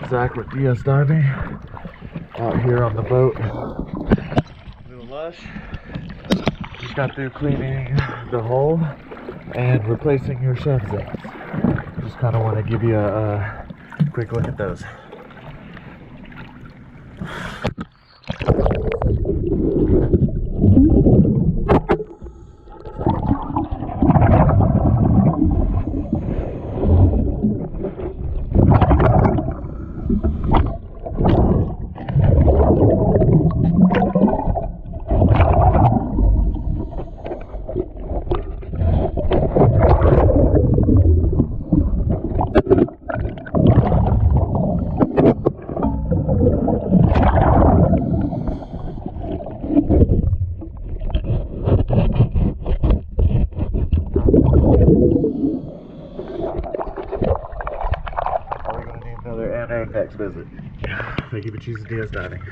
Zach with DS Diving out here on the boat. Little Lush. Just got through cleaning the hull and replacing your chef sets. Just kind of want to give you a quick look at those. Another NA next visit. Thank you for choosing DS Diving.